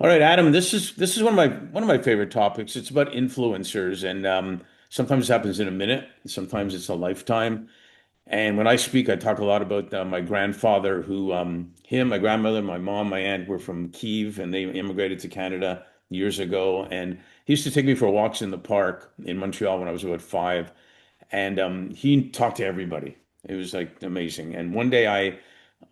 All right, Adam, this is one of my favorite topics. It's about influencers, and sometimes it happens in a minute, sometimes it's a lifetime. And when I speak, I talk a lot about my grandfather, who my grandmother, my mom, my aunt were from Kiev, and they immigrated to Canada years ago. And he used to take me for walks in the park in Montreal when I was about 5, and he talked to everybody. It was like amazing. And one day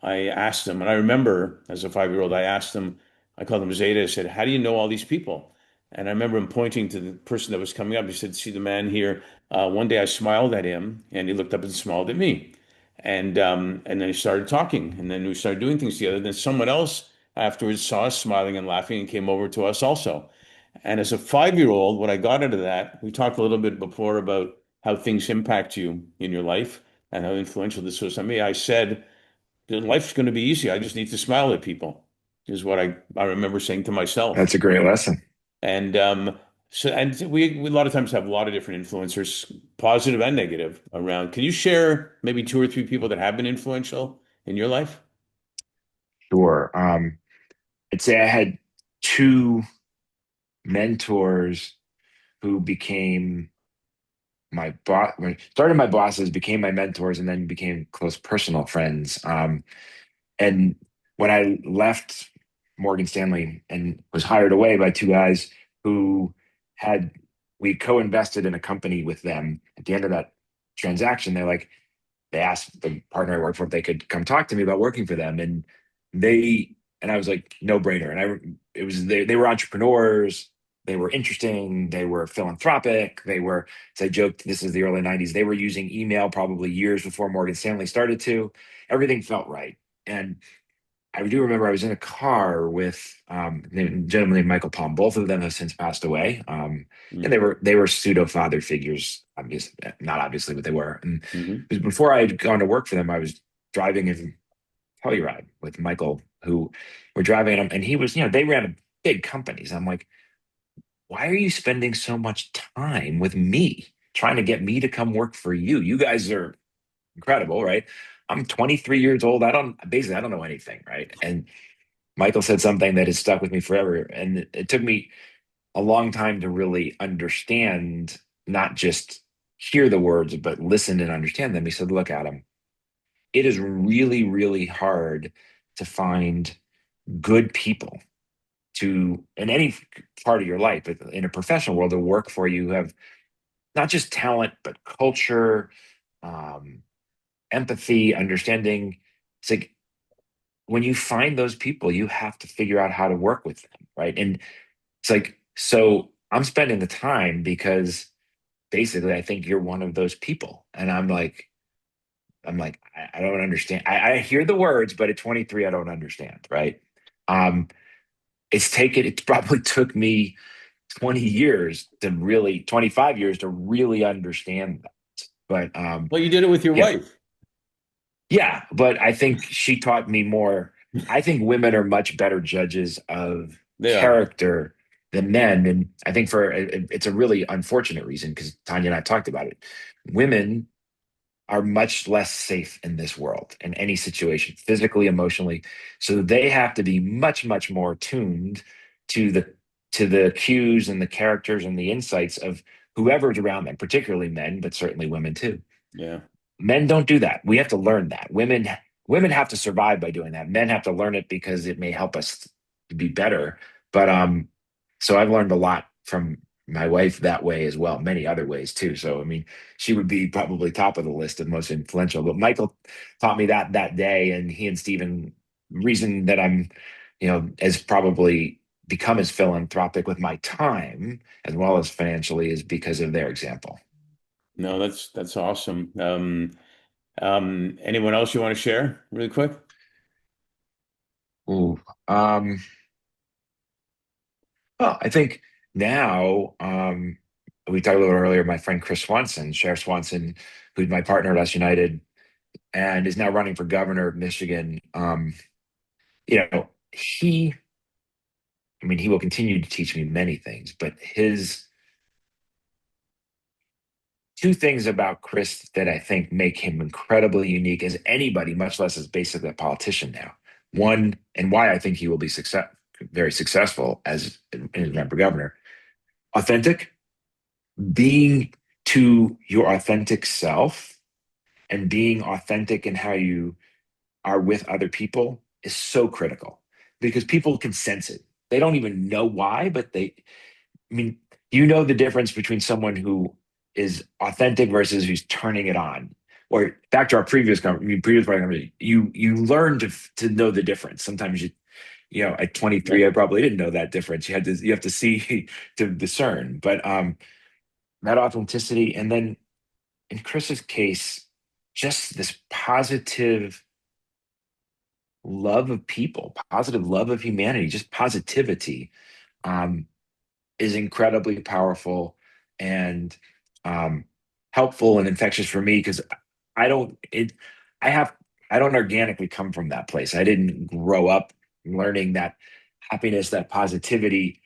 I asked him, and I remember as a 5-year-old, I asked him, I called him Zeta. I said, "How do you know all these people?" And I remember him pointing to the person that was coming up. He said, "See the man here." One day I smiled at him, and he looked up and smiled at me, and then he started talking, and then we started doing things together. Then someone else afterwards saw us smiling and laughing and came over to us also. And as a 5-year-old, what I got out of that, we talked a little bit before about how things impact you in your life and how influential this was on me. I said, life's going to be easy. I just need to smile at people, is what I remember saying to myself. That's a great lesson. And we a lot of times have a lot of different influencers, positive and negative, around. Can you share maybe two or three people that have been influential in your life? Sure. I'd say I had two mentors who became my boss, started my bosses, became my mentors, and then became close personal friends. And when I left Morgan Stanley and was hired away by two guys who had, we co-invested in a company with them. At the end of that transaction, they asked the partner I worked for if they could come talk to me about working for them. They, and I was like, no brainer. It was, they were entrepreneurs. They were interesting. They were philanthropic. As I joked, this is the early 90s. They were using email probably years before Morgan Stanley started to. Everything felt right. And I do remember I was in a car with a gentleman named Michael Palm. Both of them have since passed away. And Mm-hmm. they were pseudo father figures, obviously, not obviously, but they were. And Mm-hmm. it was before I had gone to work for them, I was driving in Telluride with Michael, who were driving, and he was, they ran big companies. I'm like, why are you spending so much time with me, trying to get me to come work for you? You guys are incredible, right? I'm 23 years old. I don't know anything, right? And Michael said something that has stuck with me forever. And it took me a long time to really understand, not just hear the words, but listen and understand them. He said, look, Adam, it is really, really hard to find good people to, in any part of your life, but in a professional world, to work for you who have not just talent, but culture, um, empathy, understanding. It's like when you find those people, you have to figure out how to work with them, right? And it's like, so I'm spending the time because basically I think you're one of those people. And I don't understand. I hear the words, but at 23, I don't understand, right? Um, it probably took me 25 years to really understand that. But Well, you did it with your yeah, wife. yeah, but I think she taught me more. I think women are much better judges of They are. character than men. And I think it's a really unfortunate reason because Tanya and I talked about it. Women are much less safe in this world in any situation, physically, emotionally. So they have to be much, much more tuned to the cues and the characters and the insights of whoever's around them, particularly men, but certainly women too. Yeah. Men don't do that. We have to learn that. Women have to survive by doing that. Men have to learn it because it may help us to be better. But so I've learned a lot from my wife that way as well, many other ways too. So I mean, she would be probably top of the list of most influential. But Michael taught me that day, and he and Stephen, reason that I'm, as probably become as philanthropic with my time as well as financially is because of their example. No, that's awesome. Anyone else you want to share really quick? Ooh. Um, Well, I think now, we talked a little earlier, my friend Chris Swanson, Sheriff Swanson, who's my partner at Us United and is now running for governor of Michigan. He, I mean, he will continue to teach me many things, but his two things about Chris that I think make him incredibly unique as anybody, much less as basically a politician now. One, and why I think he will be very successful as member governor. Authentic, being to your authentic self and being authentic in how you are with other people is so critical because people can sense it. They don't even know why, but I mean, you know the difference between someone who is authentic versus who's turning it on. Or back to our previous conversation, you learn to know the difference. Sometimes at 23, I probably didn't know that difference. You have to see to discern. But that authenticity, and then in Chris's case, just this positive love of people, positive love of humanity, just positivity. Um, is incredibly powerful and um, helpful and infectious for me because I don't it I have I don't organically come from that place. I didn't grow up learning that happiness, that positivity.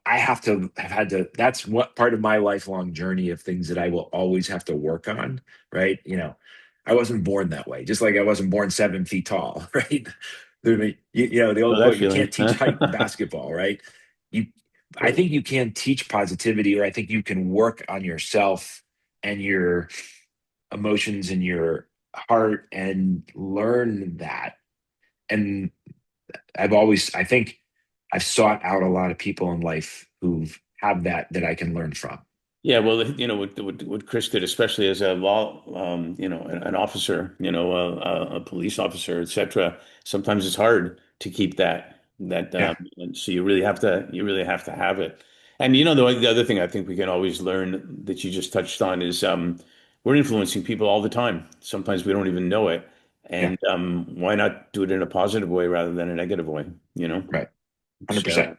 I have to have had to. That's what part of my lifelong journey of things that I will always have to work on. Right? I wasn't born that way. Just like I wasn't born 7 feet tall. Right? The Oh, old that quote: "You can't feeling. teach height in basketball." Right? You, I think you can teach positivity, or I think you can work on yourself and your emotions and your heart and learn that. And I think I've sought out a lot of people in life who have that I can learn from. Yeah, well, what Chris did, especially as a law, an officer, a police officer, etc. Sometimes it's hard to keep that, Yeah, and so you really have to have it. And the other thing I think we can always learn that you just touched on is we're influencing people all the time. Sometimes we don't even know it, yeah, and why not do it in a positive way rather than a negative way? You know. right. So, 100%.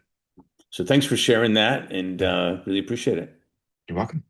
so thanks for sharing that, and really appreciate it. You're welcome.